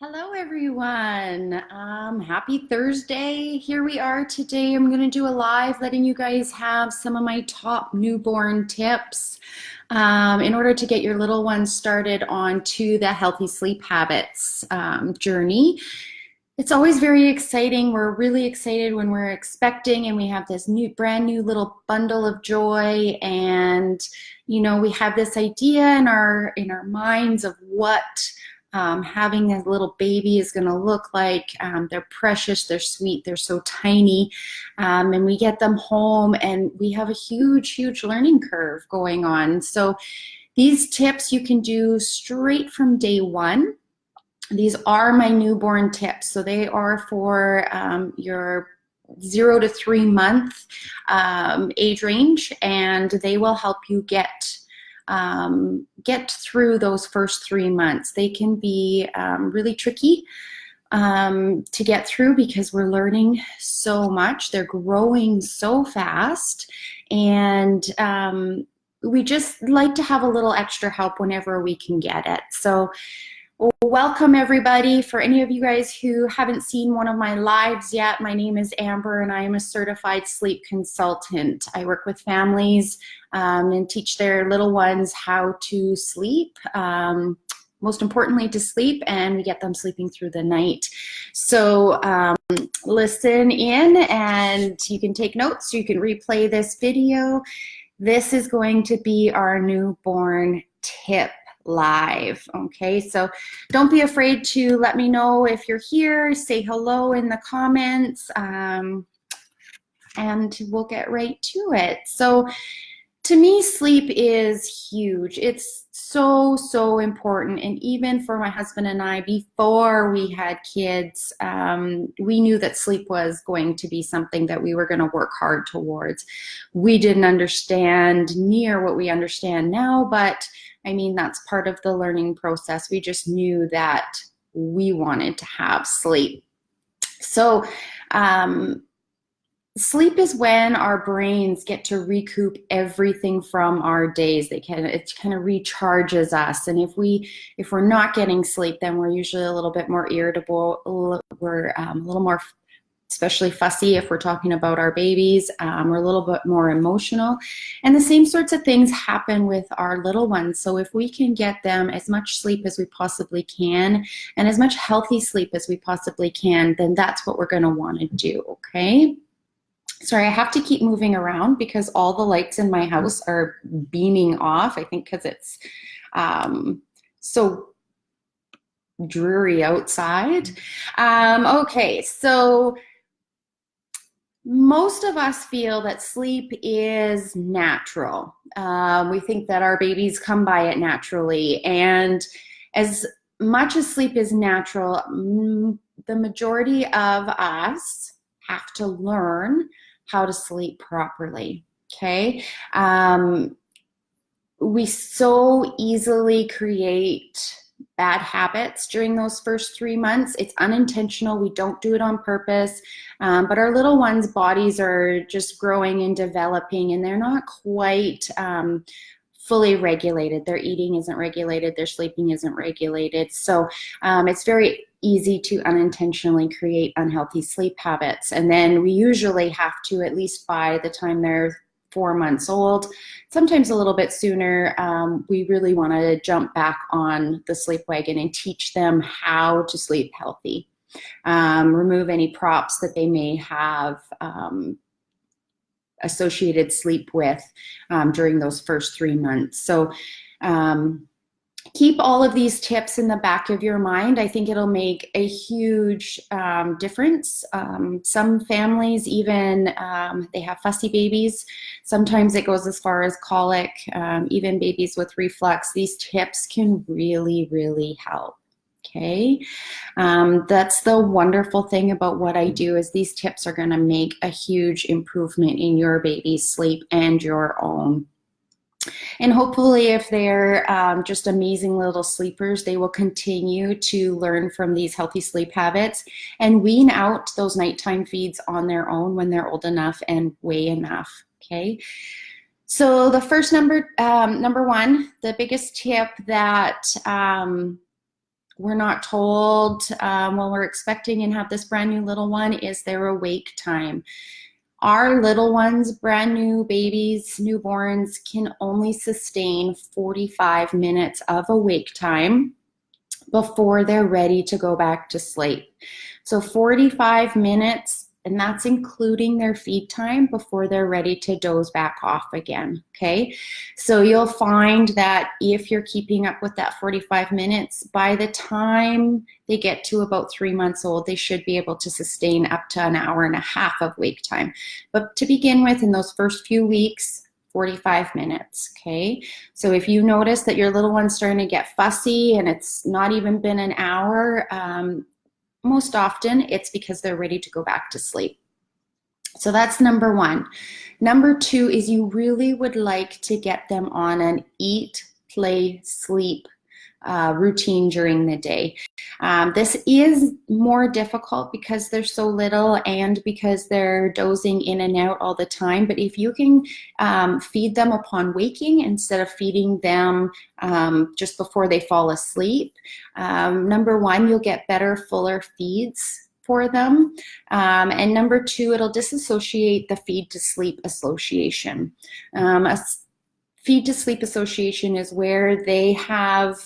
Hello, everyone. Happy Thursday. Here we are today. I'm going to do a live letting you guys have some of my top newborn tips in order to get your little ones started onto the healthy sleep habits journey. It's always very exciting. We're really excited when we're expecting and we have this brand new little bundle of joy, and we have this idea in our minds of what having a little baby is going to look like. They're precious, they're sweet, they're so tiny, and we get them home and we have a huge learning curve going on. So these tips you can do straight from day one. These are my newborn tips. So they are for your 0 to 3 month age range, and they will help you get through those first 3 months. They can be really tricky to get through because we're learning so much. They're growing so fast, and we just like to have a little extra help whenever we can get it. So welcome everybody. For any of you guys who haven't seen one of my lives yet, my name is Amber and I am a certified sleep consultant. I work with families and teach their little ones how to sleep, most importantly to sleep, and we get them sleeping through the night. So listen in, and you can take notes, you can replay this video. This is going to be our newborn tip live. Okay, so don't be afraid to let me know if you're here. Say hello in the comments, and we'll get right to it. So to me, sleep is huge. It's so important. And even for my husband and I, before we had kids, we knew that sleep was going to be something that we were going to work hard towards. We didn't understand near what we understand now, but I mean, that's part of the learning process. We just knew that we wanted to have sleep. So, sleep is when our brains get to recoup everything from our days. It kind of recharges us. And if we're not getting sleep, then we're usually a little bit more irritable. We're a little more, especially fussy if we're talking about our babies. We're a little bit more emotional. And the same sorts of things happen with our little ones. So if we can get them as much sleep as we possibly can and as much healthy sleep as we possibly can, then that's what we're going to want to do, okay? Sorry, I have to keep moving around because all the lights in my house are beaming off, I think because it's so dreary outside. Okay, so most of us feel that sleep is natural. We think that our babies come by it naturally. And as much as sleep is natural, the majority of us have to learn how to sleep properly, okay? We so easily create bad habits during those first 3 months. It's unintentional. We don't do it on purpose. But our little ones' bodies are just growing and developing, and they're not quite fully regulated. Their eating isn't regulated. Their sleeping isn't regulated. So it's very easy to unintentionally create unhealthy sleep habits. And then we usually have to, at least by the time they're 4 months old, sometimes a little bit sooner, we really want to jump back on the sleep wagon and teach them how to sleep healthy. Remove any props that they may have associated sleep with during those first 3 months. So keep all of these tips in the back of your mind. I think it'll make a huge difference. Some families even, they have fussy babies. Sometimes it goes as far as colic, even babies with reflux. These tips can really help. Okay, that's the wonderful thing about what I do, is these tips are going to make a huge improvement in your baby's sleep and your own. And hopefully, if they're just amazing little sleepers, they will continue to learn from these healthy sleep habits and wean out those nighttime feeds on their own when they're old enough and weigh enough. Okay. So the first number one, the biggest tip that we're not told when we're expecting and have this brand new little one is their awake time. Our little ones, brand new babies, newborns, can only sustain 45 minutes of awake time before they're ready to go back to sleep. So 45 minutes, and that's including their feed time before they're ready to doze back off again, okay? So you'll find that if you're keeping up with that 45 minutes, by the time they get to about 3 months old, they should be able to sustain up to an hour and a half of wake time. But to begin with, in those first few weeks, 45 minutes, okay? So if you notice that your little one's starting to get fussy and it's not even been an hour, most often it's because they're ready to go back to sleep. So that's number one. Number two is you really would like to get them on an eat, play, sleep routine during the day. This is more difficult because they're so little and because they're dozing in and out all the time. But if you can feed them upon waking instead of feeding them just before they fall asleep, number one, you'll get better, fuller feeds for them. And number two, it'll disassociate the feed to sleep association. A feed to sleep association is where they have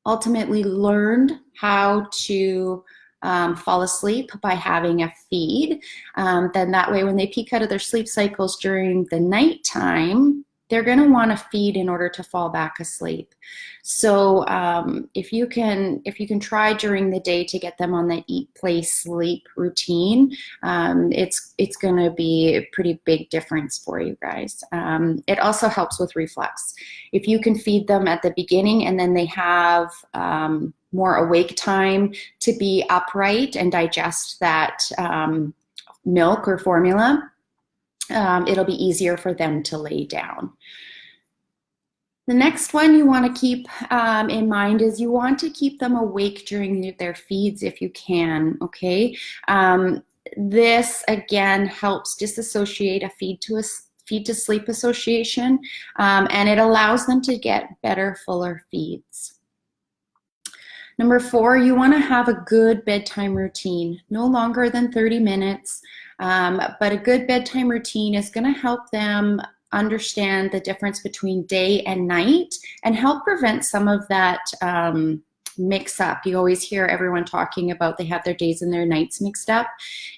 ultimately learned how to fall asleep by having a feed. Then that way when they peak out of their sleep cycles during the nighttime, they're going to want to feed in order to fall back asleep. So if you can try during the day to get them on the eat, play, sleep routine, it's going to be a pretty big difference for you guys. It also helps with reflux. If you can feed them at the beginning and then they have more awake time to be upright and digest that milk or formula, it'll be easier for them to lay down. The next one you want to keep in mind is you want to keep them awake during their feeds if you can, okay? This, again, helps disassociate a feed to sleep association, and it allows them to get better, fuller feeds. Number four, you want to have a good bedtime routine, no longer than 30 minutes. But a good bedtime routine is going to help them understand the difference between day and night and help prevent some of that mix up. You always hear everyone talking about they have their days and their nights mixed up.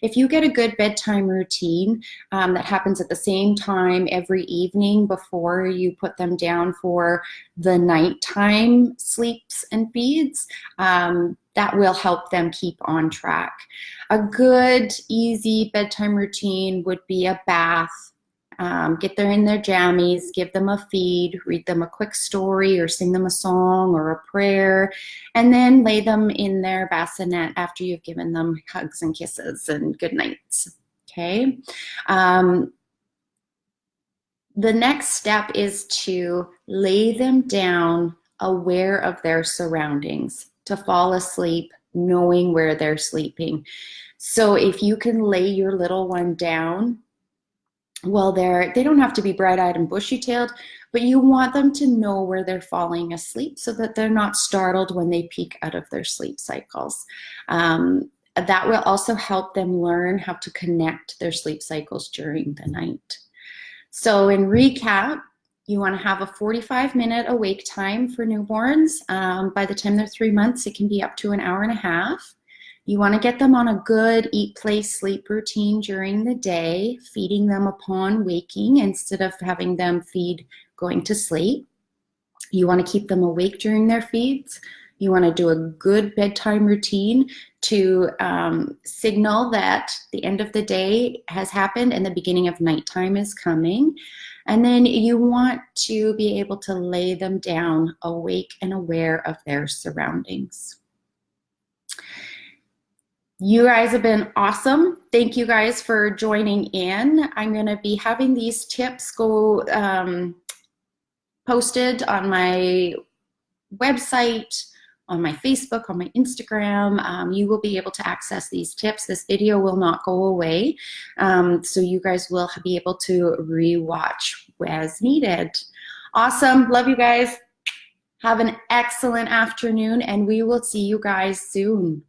If you get a good bedtime routine that happens at the same time every evening before you put them down for the nighttime sleeps and feeds, that will help them keep on track. A good, easy bedtime routine would be a bath. Get them in their jammies, give them a feed, read them a quick story or sing them a song or a prayer, and then lay them in their bassinet after you've given them hugs and kisses and good nights, okay? The next step is to lay them down aware of their surroundings, to fall asleep knowing where they're sleeping. So if you can lay your little one down, well, they don't have to be bright-eyed and bushy-tailed, but you want them to know where they're falling asleep so that they're not startled when they peak out of their sleep cycles. That will also help them learn how to connect their sleep cycles during the night. So in recap, you want to have a 45-minute awake time for newborns. By the time they're 3 months, it can be up to an hour and a half. You want to get them on a good eat, play, sleep routine during the day, feeding them upon waking instead of having them feed going to sleep. You want to keep them awake during their feeds. You want to do a good bedtime routine to signal that the end of the day has happened and the beginning of nighttime is coming. And then you want to be able to lay them down awake and aware of their surroundings. You guys have been awesome. Thank you guys for joining in. I'm going to be having these tips go posted on my website, on my Facebook, on my Instagram. You will be able to access these tips. This video will not go away. So you guys will be able to re-watch as needed. Awesome. Love you guys. Have an excellent afternoon, and we will see you guys soon.